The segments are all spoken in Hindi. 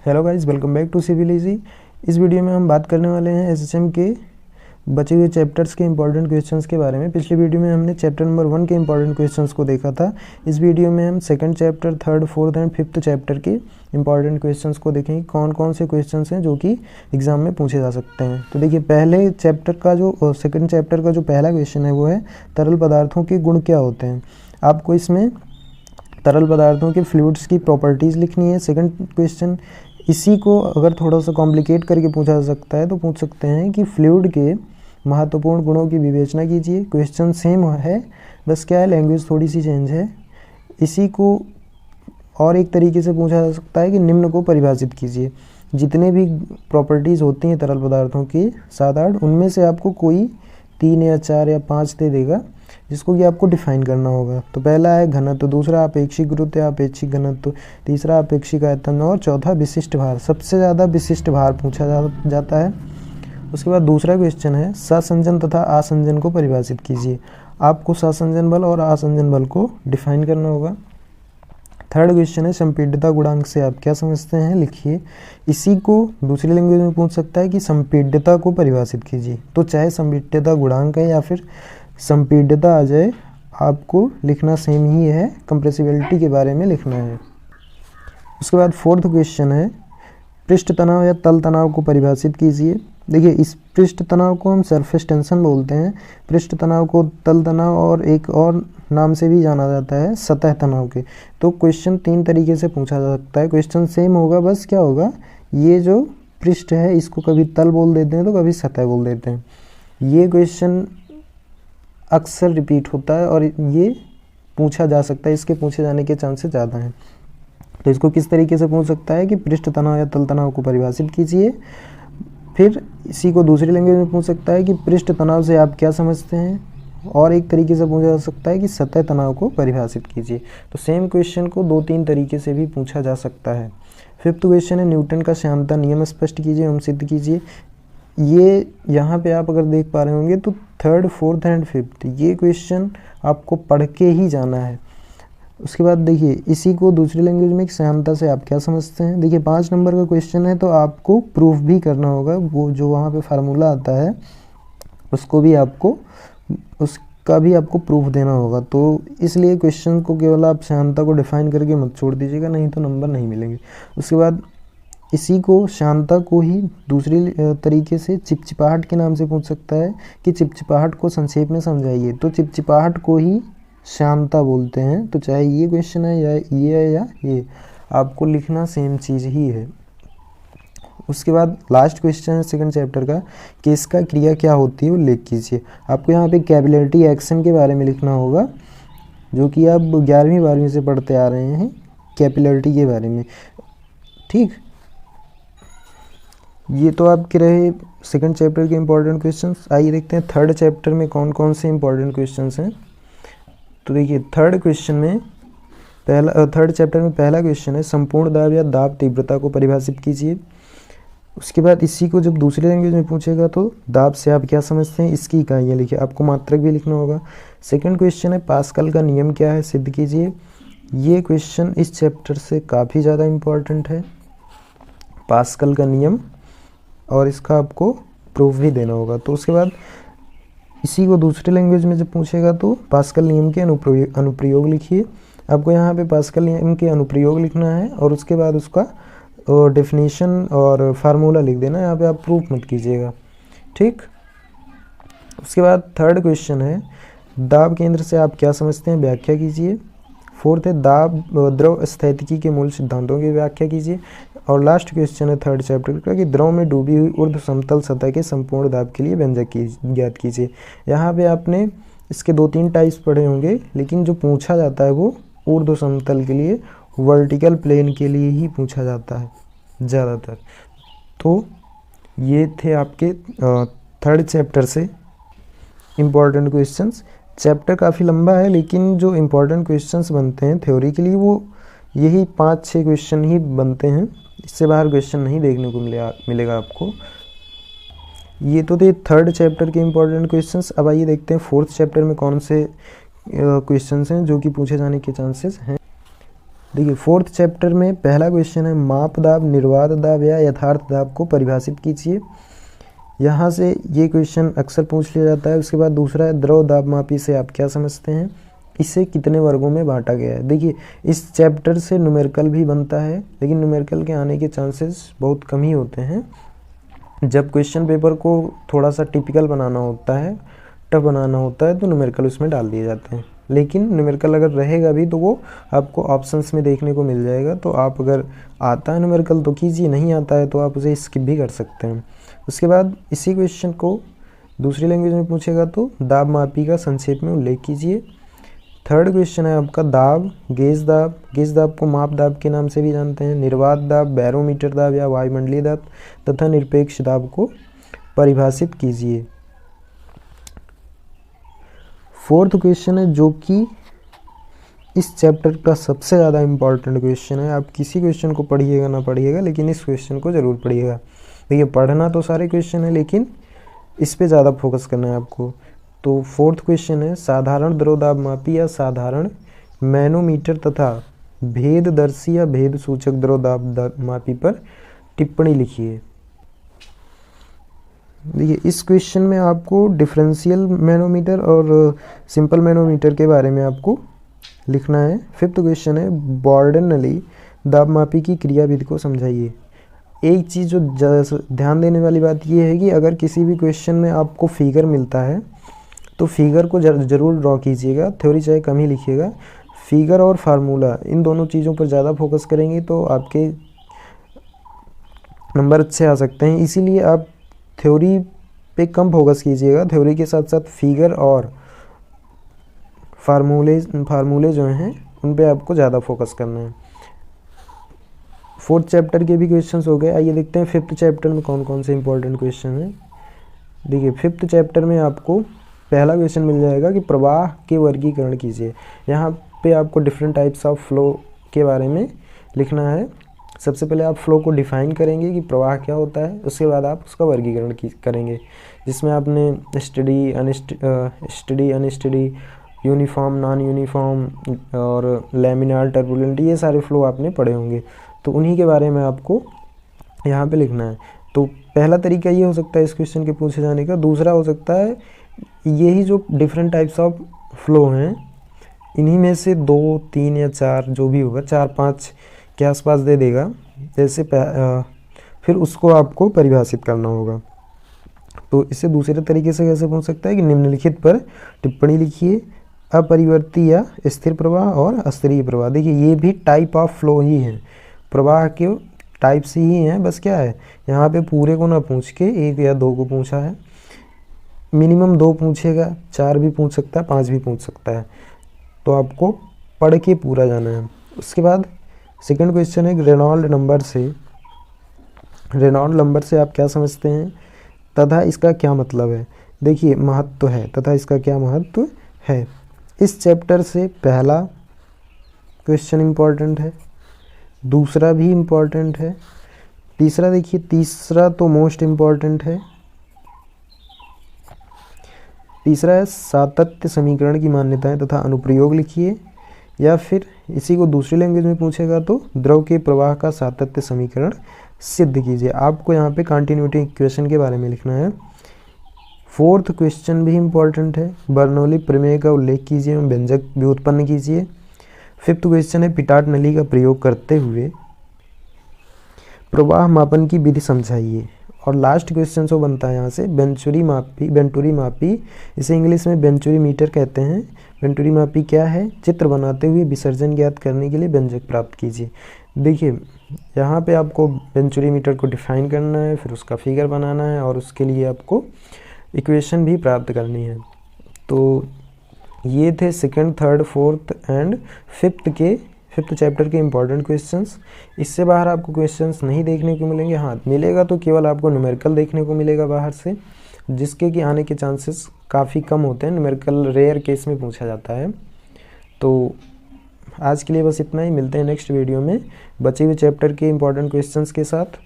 Hello guys, welcome back to civil easy. इस वीडियो में हम बात करने वाले हैं एसएसएम के बचे हुए चैप्टर्स के इंपॉर्टेंट क्वेश्चंस के बारे में। पिछले वीडियो में हमने चैप्टर नंबर 1 के इंपॉर्टेंट क्वेश्चंस को देखा था। इस वीडियो में हम second chapter, third, fourth and fifth chapter के इंपॉर्टेंट क्वेश्चंस को देखेंगे। कौन कौन से क्वेश्चंस हैं जो कि एग्जाम में पूछे जा सकते हैं। तो देखिए, पहले चैप्टर का जो सेकेंड चैप्टर का जो पहला क्वेश्चन है वो है तरल पदार्थों के गुण क्या होते हैं। आपको इसमें तरल पदार्थों के फ्लूइड्स की प्रॉपर्टीज़ लिखनी है। सेकंड क्वेश्चन इसी को अगर थोड़ा सा कॉम्प्लिकेट करके पूछा जा सकता है तो पूछ सकते हैं कि फ्लूइड के महत्वपूर्ण गुणों की विवेचना कीजिए। क्वेश्चन सेम है, बस क्या है, लैंग्वेज थोड़ी सी चेंज है। इसी को और एक तरीके से पूछा जा सकता है कि निम्न को परिभाषित कीजिए। जितने भी प्रॉपर्टीज़ होती हैं तरल पदार्थों की 7-8, उनमें से आपको कोई 3 या 4 या 5 दे देगा जिसको कि आपको डिफाइन करना होगा। तो पहला है घनत्व, दूसरा अपेक्षिक गुरुत्व या अपेक्षिक घनत्व, तीसरा अपेक्षिक आयतन और चौथा विशिष्ट भार। सबसे ज़्यादा विशिष्ट भार पूछा जाता है। उसके बाद दूसरा क्वेश्चन है सहसंजन तथा आसंजन को परिभाषित कीजिए। आपको सहसंजन बल और आसंजन बल को डिफाइन करना होगा। थर्ड क्वेश्चन है संपीड्यता गुणांक से आप क्या समझते हैं, लिखिए। इसी को दूसरी लैंग्वेज में पूछ सकता है कि संपीड्यता को परिभाषित कीजिए। तो चाहे संपीड्यता गुणांक है या फिर संपीड्यता आ जाए, आपको लिखना सेम ही है, कंप्रेसिबिलिटी के बारे में लिखना है। उसके बाद फोर्थ क्वेश्चन है पृष्ठ तनाव या तल तनाव को परिभाषित कीजिए। देखिए, इस पृष्ठ तनाव को हम सरफेस टेंशन बोलते हैं। पृष्ठ तनाव को तल तनाव और एक और नाम से भी जाना जाता है सतह तनाव के। तो क्वेश्चन 3 तरीके से पूछा जा सकता है। क्वेश्चन सेम होगा, बस क्या होगा, ये जो पृष्ठ है इसको कभी तल बोल देते हैं तो कभी सतह बोल देते हैं। ये क्वेश्चन अक्सर रिपीट होता है और ये पूछा जा सकता है, इसके पूछे जाने के चांसेस ज़्यादा हैं। तो इसको किस तरीके से पूछ सकता है कि पृष्ठ तनाव या तल तनाव को परिभाषित कीजिए। फिर इसी को दूसरी लैंग्वेज में पूछ सकता है कि पृष्ठ तनाव से आप क्या समझते हैं, और एक तरीके से पूछा जा सकता है कि सतह तनाव को परिभाषित कीजिए। तो सेम क्वेश्चन को 2-3 तरीके से भी पूछा जा सकता है। फिफ्थ क्वेश्चन है न्यूटन का श्यानता नियम स्पष्ट कीजिए एवं सिद्ध कीजिए। ये यहाँ पे आप अगर देख पा रहे होंगे तो थर्ड, फोर्थ एंड फिफ्थ ये क्वेश्चन आपको पढ़ के ही जाना है। उसके बाद देखिए, इसी को दूसरी लैंग्वेज में श्यानता से आप क्या समझते हैं। देखिए, 5 नंबर का क्वेश्चन है तो आपको प्रूफ भी करना होगा। वो जो वहाँ पे फार्मूला आता है उसका भी आपको प्रूफ देना होगा। तो इसलिए क्वेश्चन को केवल आप श्यानता को डिफाइन करके मत छोड़ दीजिएगा, नहीं तो नंबर नहीं मिलेंगे। उसके बाद इसी को शांता को ही दूसरी तरीके से चिपचिपाहट के नाम से पूछ सकता है कि चिपचिपाहट को संक्षेप में समझाइए। तो चिपचिपाहट को ही शांता बोलते हैं। तो चाहे ये क्वेश्चन है या ये आपको लिखना सेम चीज़ ही है। उसके बाद लास्ट क्वेश्चन है सेकंड चैप्टर का कि इसका क्रिया क्या होती है वो लिख कीजिए। आपको यहाँ पे कैपिलरिटी एक्शन के बारे में लिखना होगा, जो कि आप 11वीं 12वीं से पढ़ते आ रहे हैं कैपिलरिटी के बारे में। ठीक, ये तो आपके रहे सेकंड चैप्टर के इंपॉर्टेंट क्वेश्चंस। आइए देखते हैं थर्ड चैप्टर में कौन कौन से इंपॉर्टेंट क्वेश्चंस हैं। तो देखिए, थर्ड चैप्टर में पहला क्वेश्चन है संपूर्ण दाब या दाब तीव्रता को परिभाषित कीजिए। उसके बाद इसी को जब दूसरी लैंग्वेज में पूछेगा तो दाब से आप क्या समझते हैं, इसकी इकाइयाँ लिखिए। आपको मात्रक भी लिखना होगा। सेकेंड क्वेश्चन है पास्कल का नियम क्या है, सिद्ध कीजिए। ये क्वेश्चन इस चैप्टर से काफ़ी ज़्यादा इम्पॉर्टेंट है, पास्कल का नियम, और इसका आपको प्रूफ भी देना होगा। तो उसके बाद इसी को दूसरी लैंग्वेज में जब पूछेगा तो पास्कल नियम के अनुप्रयोग लिखिए। आपको यहाँ पे पास्कल नियम के अनुप्रयोग लिखना है और उसके बाद उसका डेफिनेशन और फार्मूला लिख देना। यहाँ पे आप प्रूफ मत कीजिएगा, ठीक। उसके बाद थर्ड क्वेश्चन है दाब केंद्र से आप क्या समझते हैं, व्याख्या कीजिए। फोर्थ है द्रव स्थैतिकी के मूल सिद्धांतों की व्याख्या कीजिए। और लास्ट क्वेश्चन है थर्ड चैप्टर का कि द्रव में डूबी हुई ऊर्ध्व समतल सतह के संपूर्ण दाब के लिए व्यंजक ज्ञात कीजिए। यहाँ पे आपने इसके 2-3 टाइप्स पढ़े होंगे, लेकिन जो पूछा जाता है वो ऊर्ध्व समतल के लिए, वर्टिकल प्लेन के लिए ही पूछा जाता है ज़्यादातर। तो ये थे आपके थर्ड चैप्टर से इम्पॉर्टेंट क्वेश्चंस। चैप्टर काफ़ी लंबा है, लेकिन जो इम्पॉर्टेंट क्वेश्चंस बनते हैं थ्योरी के लिए वो यही 5-6 क्वेश्चन ही बनते हैं। इससे बाहर क्वेश्चन नहीं देखने को मिलेगा आपको। ये तो थे थर्ड चैप्टर के इम्पॉर्टेंट क्वेश्चंस। अब आइए देखते हैं फोर्थ चैप्टर में कौन से क्वेश्चंस हैं जो कि पूछे जाने के चांसेस हैं। देखिए फोर्थ चैप्टर में पहला क्वेश्चन है माप दाब, निर्वात दाब या यथार्थ दाब को परिभाषित कीजिए। यहाँ से ये क्वेश्चन अक्सर पूछ लिया जाता है। उसके बाद दूसरा है द्रव दाब मापी से आप क्या समझते हैं, इसे कितने वर्गों में बांटा गया है। देखिए इस चैप्टर से न्यूमेरिकल भी बनता है, लेकिन न्यूमेरिकल के आने के चांसेस बहुत कम ही होते हैं। जब क्वेश्चन पेपर को थोड़ा सा टिपिकल बनाना होता है, टफ बनाना होता है, तो न्यूमेरिकल उसमें डाल दिए जाते हैं। लेकिन न्यूमेरिकल अगर रहेगा भी तो वो आपको ऑप्शंस में देखने को मिल जाएगा। तो आप अगर आता है न्यूमेरिकल तो कीजिए, नहीं आता है तो आप उसे स्किप भी कर सकते हैं। उसके बाद इसी क्वेश्चन को दूसरी लैंग्वेज में पूछेगा तो दाब मापी का संक्षेप में उल्लेख कीजिए। थर्ड क्वेश्चन है आपका दाब, गेज दाब। गेज दाब को माप दाब के नाम से भी जानते हैं। निर्वात दाब, बैरोमीटर दाब या वायुमंडलीय दाब तथा निरपेक्ष दाब को परिभाषित कीजिए। फोर्थ क्वेश्चन है जो कि इस चैप्टर का सबसे ज़्यादा इम्पॉर्टेंट क्वेश्चन है। आप किसी क्वेश्चन को पढ़िएगा ना पढ़िएगा, लेकिन इस क्वेश्चन को ज़रूर पढ़िएगा। देखिए पढ़ना तो सारे क्वेश्चन है, लेकिन इस पे ज़्यादा फोकस करना है आपको। तो फोर्थ क्वेश्चन है साधारण द्रव दाब मापी या साधारण मैनोमीटर तथा भेददर्शी या भेद सूचक द्रव दाब मापी पर टिप्पणी लिखिए। देखिए इस क्वेश्चन में आपको डिफरेंशियल मैनोमीटर और सिंपल मैनोमीटर के बारे में आपको लिखना है। फिफ्थ क्वेश्चन है बॉर्डनली दाब मापी की क्रियाविधि को समझाइए। एक चीज़ जो ध्यान देने वाली बात यह है कि अगर किसी भी क्वेश्चन में आपको फिगर मिलता है तो फिगर को ज़रूर ड्रॉ कीजिएगा, थ्योरी चाहे कम ही लिखिएगा। फिगर और फार्मूला इन दोनों चीज़ों पर ज़्यादा फोकस करेंगे तो आपके नंबर अच्छे आ सकते हैं। इसीलिए आप थ्योरी पे कम फोकस कीजिएगा, थ्योरी के साथ साथ फिगर और फार्मूले जो हैं उन पे आपको ज़्यादा फोकस करना है। फोर्थ चैप्टर के भी क्वेश्चंस हो गए। आइए देखते हैं फिफ्थ चैप्टर में कौन कौन से इंपॉर्टेंट क्वेश्चन हैं। देखिए फिफ्थ चैप्टर में आपको पहला क्वेश्चन मिल जाएगा कि प्रवाह के वर्गीकरण कीजिए। यहाँ पे आपको डिफरेंट टाइप्स ऑफ फ्लो के बारे में लिखना है। सबसे पहले आप फ्लो को डिफाइन करेंगे कि प्रवाह क्या होता है, उसके बाद आप उसका वर्गीकरण करेंगे, जिसमें आपने study unsteady, uniform non uniform और लैमिनार टर्बुलेंट, ये सारे फ्लो आपने पढ़े होंगे। तो उन्हीं के बारे में आपको यहाँ पे लिखना है। तो पहला तरीका ये हो सकता है इस क्वेश्चन के पूछे जाने का। दूसरा हो सकता है यही जो डिफरेंट टाइप्स ऑफ फ्लो हैं इन्हीं में से 2, 3 या 4 जो भी होगा, 4-5 के आसपास दे देगा जैसे फिर उसको आपको परिभाषित करना होगा। तो इसे दूसरे तरीके से कैसे पूछ सकता है कि निम्नलिखित पर टिप्पणी लिखिए, अपरिवर्ती या स्थिर प्रवाह और अस्थिरीय प्रवाह। देखिए ये भी टाइप ऑफ फ्लो ही है, प्रवाह के टाइप्स ही हैं, बस क्या है यहाँ पे पूरे को ना पूछ के 1 या 2 को पूछा है। मिनिमम 2 पूछेगा, 4 भी पूछ सकता है, 5 भी पूछ सकता है। तो आपको पढ़ के पूरा जाना है। उसके बाद सेकंड क्वेश्चन है रेनॉल्ड नंबर से आप क्या समझते हैं तथा इसका क्या मतलब है। देखिए महत्व है तथा इसका क्या महत्व है। इस चैप्टर से पहला क्वेश्चन इम्पॉर्टेंट है, दूसरा भी इम्पॉर्टेंट है, तीसरा देखिए तीसरा तो मोस्ट इम्पॉर्टेंट है। तीसरा है सातत्य समीकरण की मान्यताएं तथा अनुप्रयोग लिखिए, या फिर इसी को दूसरी लैंग्वेज में पूछेगा तो द्रव के प्रवाह का सातत्य समीकरण सिद्ध कीजिए। आपको यहाँ पे कंटिन्यूटी इक्वेशन के बारे में लिखना है। फोर्थ क्वेश्चन भी इम्पॉर्टेंट है, बर्नौली प्रमेय का उल्लेख कीजिए एवं व्यंजक व्युत्पन्न कीजिए। फिफ्थ क्वेश्चन है पिटाट नली का प्रयोग करते हुए प्रवाह मापन की विधि समझाइए। और लास्ट क्वेश्चन जो बनता है यहाँ से वेंटुरी मापी, इसे इंग्लिश में वेंचुरी मीटर कहते हैं। वेंटुरी मापी क्या है, चित्र बनाते हुए विसर्जन ज्ञात करने के लिए व्यंजक प्राप्त कीजिए। देखिए यहाँ पे आपको वेंचुरी मीटर को डिफाइन करना है, फिर उसका फिगर बनाना है और उसके लिए आपको इक्वेशन भी प्राप्त करनी है। तो ये थे second, third, fourth and fifth chapter के इम्पॉर्टेंट क्वेश्चंस। इससे बाहर आपको क्वेश्चंस नहीं देखने को मिलेंगे। हाँ मिलेगा तो केवल आपको न्यूमेरिकल देखने को मिलेगा बाहर से, जिसके कि आने के चांसेस काफ़ी कम होते हैं। न्यूमेरिकल रेयर केस में पूछा जाता है। तो आज के लिए बस इतना ही, मिलते हैं नेक्स्ट वीडियो में बचे हुए चैप्टर के इम्पॉर्टेंट क्वेश्चंस के साथ।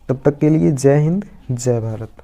तब तक के लिए जय हिंद, जय भारत।